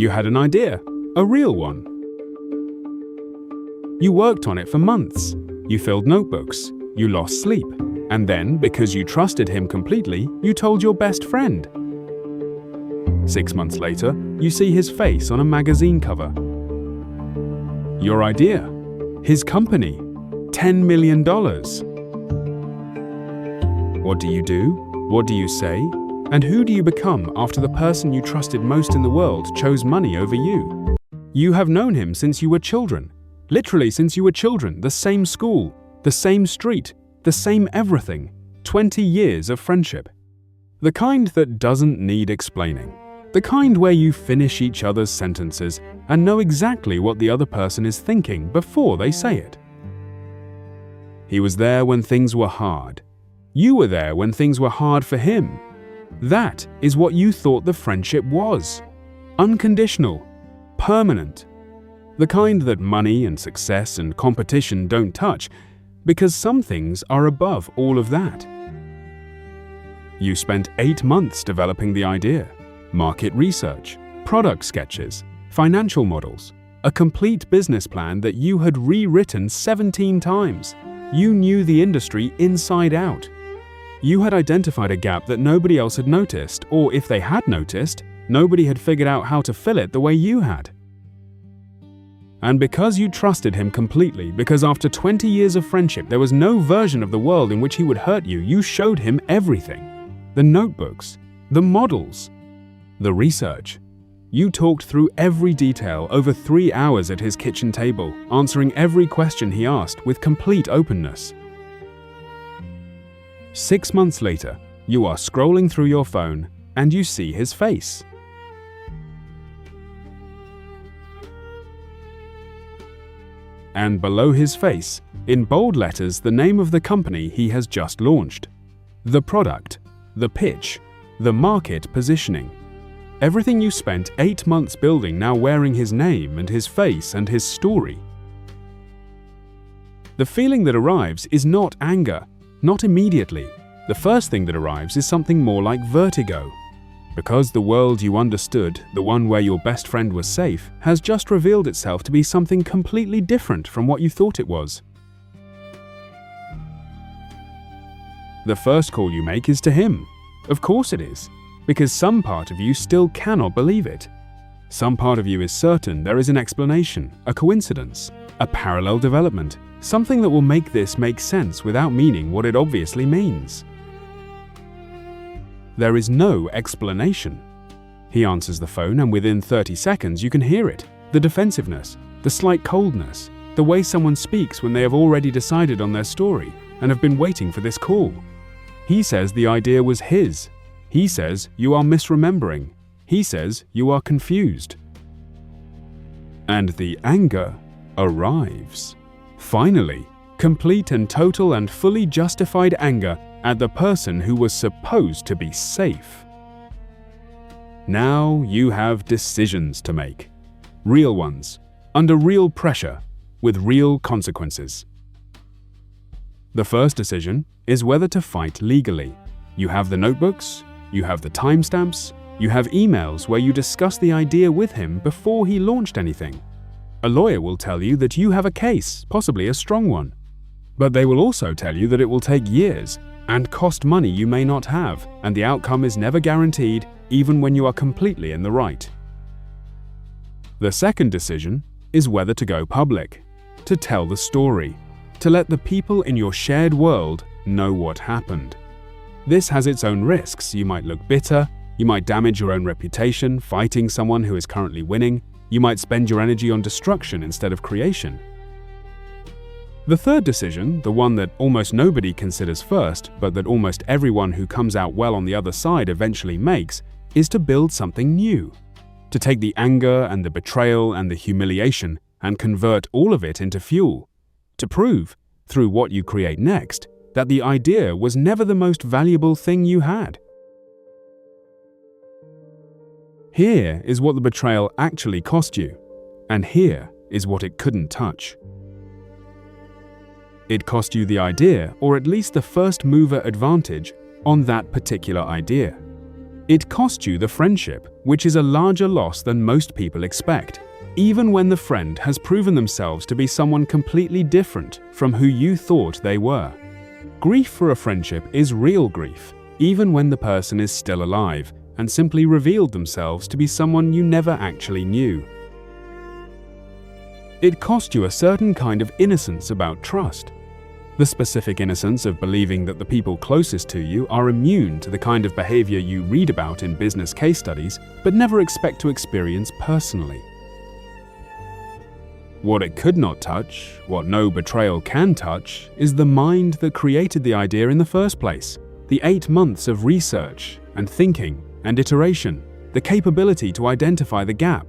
You had an idea, a real one. You worked on it for months. You filled notebooks. You lost sleep. And then, because you trusted him completely, you told your best friend. 6 months later, you see his face on a magazine cover. Your idea, his company, $10 million. What do you do? What do you say? And who do you become after the person you trusted most in the world chose money over you? You have known him since you were children. Literally since you were children, the same school, the same street, the same everything. 20 years of friendship. The kind that doesn't need explaining. The kind where you finish each other's sentences and know exactly what the other person is thinking before they say it. He was there when things were hard. You were there when things were hard for him. That is what you thought the friendship was. Unconditional. Permanent. The kind that money and success and competition don't touch, because some things are above all of that. You spent 8 months developing the idea. Market research, product sketches, financial models, a complete business plan that you had rewritten 17 times. You knew the industry inside out. You had identified a gap that nobody else had noticed, or if they had noticed, nobody had figured out how to fill it the way you had. And because you trusted him completely, because after 20 years of friendship there was no version of the world in which he would hurt you, you showed him everything. The notebooks, the models, the research. You talked through every detail over 3 hours at his kitchen table, answering every question he asked with complete openness. 6 months later, you are scrolling through your phone and you see his face. And below his face, in bold letters, the name of the company he has just launched. The product, the pitch, the market positioning. Everything you spent 8 months building now wearing his name and his face and his story. The feeling that arrives is not anger, not immediately. The first thing that arrives is something more like vertigo. Because the world you understood, the one where your best friend was safe, has just revealed itself to be something completely different from what you thought it was. The first call you make is to him. Of course it is. Because some part of you still cannot believe it. Some part of you is certain there is an explanation, a coincidence, a parallel development, something that will make this make sense without meaning what it obviously means. There is no explanation. He answers the phone and within 30 seconds you can hear it, the defensiveness, the slight coldness, the way someone speaks when they have already decided on their story and have been waiting for this call. He says the idea was his. He says you are misremembering. He says you are confused. And the anger arrives. Finally, complete and total and fully justified anger at the person who was supposed to be safe. Now you have decisions to make. Real ones, under real pressure, with real consequences. The first decision is whether to fight legally. You have the notebooks, you have the timestamps, you have emails where you discuss the idea with him before he launched anything. A lawyer will tell you that you have a case, possibly a strong one. But they will also tell you that it will take years and cost money you may not have, and the outcome is never guaranteed, even when you are completely in the right. The second decision is whether to go public, to tell the story, to let the people in your shared world know what happened. This has its own risks. You might look bitter, you might damage your own reputation fighting someone who is currently winning, you might spend your energy on destruction instead of creation. The third decision, the one that almost nobody considers first, but that almost everyone who comes out well on the other side eventually makes, is to build something new. To take the anger and the betrayal and the humiliation and convert all of it into fuel. To prove, through what you create next, that the idea was never the most valuable thing you had. Here is what the betrayal actually cost you, and here is what it couldn't touch. It cost you the idea, or at least the first mover advantage on that particular idea. It cost you the friendship, which is a larger loss than most people expect, even when the friend has proven themselves to be someone completely different from who you thought they were. Grief for a friendship is real grief, even when the person is still alive and simply revealed themselves to be someone you never actually knew. It cost you a certain kind of innocence about trust. The specific innocence of believing that the people closest to you are immune to the kind of behavior you read about in business case studies but never expect to experience personally. What it could not touch, what no betrayal can touch, is the mind that created the idea in the first place. The 8 months of research and thinking and iteration, the capability to identify the gap,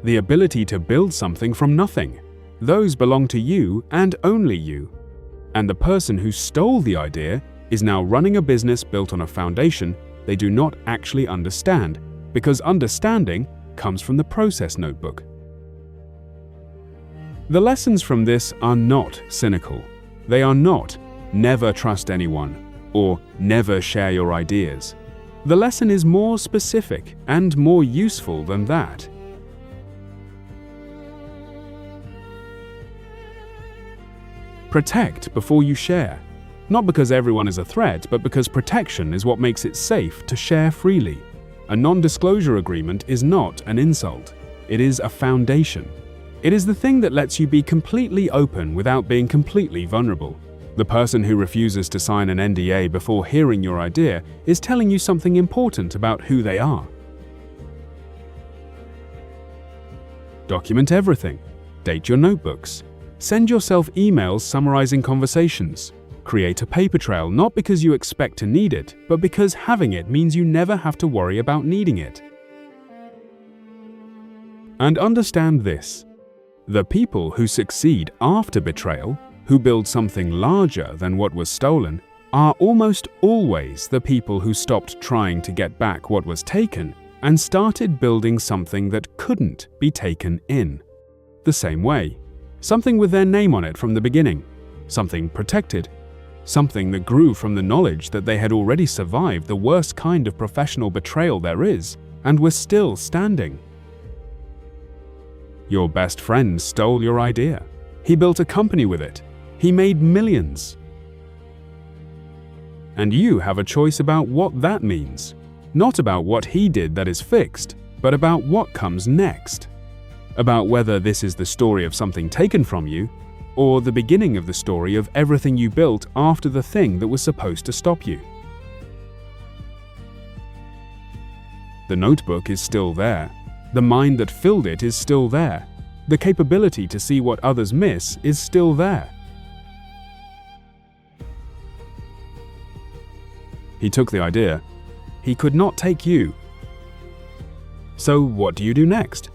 the ability to build something from nothing. Those belong to you and only you. And the person who stole the idea is now running a business built on a foundation they do not actually understand, because understanding comes from the process notebook. The lessons from this are not cynical. They are not never trust anyone or never share your ideas. The lesson is more specific and more useful than that. Protect before you share. Not because everyone is a threat, but because protection is what makes it safe to share freely. A non-disclosure agreement is not an insult. It is a foundation. It is the thing that lets you be completely open without being completely vulnerable. The person who refuses to sign an NDA before hearing your idea is telling you something important about who they are. Document everything. Date your notebooks. Send yourself emails summarizing conversations. Create a paper trail not because you expect to need it, but because having it means you never have to worry about needing it. And understand this: the people who succeed after betrayal, who build something larger than what was stolen, are almost always the people who stopped trying to get back what was taken and started building something that couldn't be taken in. The same way. Something with their name on it from the beginning, something protected, something that grew from the knowledge that they had already survived the worst kind of professional betrayal there is and were still standing. Your best friend stole your idea. He built a company with it. He made millions. And you have a choice about what that means. Not about what he did that is fixed, but about what comes next. About whether this is the story of something taken from you, or the beginning of the story of everything you built after the thing that was supposed to stop you. The notebook is still there. The mind that filled it is still there. The capability to see what others miss is still there. He took the idea. He could not take you. So what do you do next?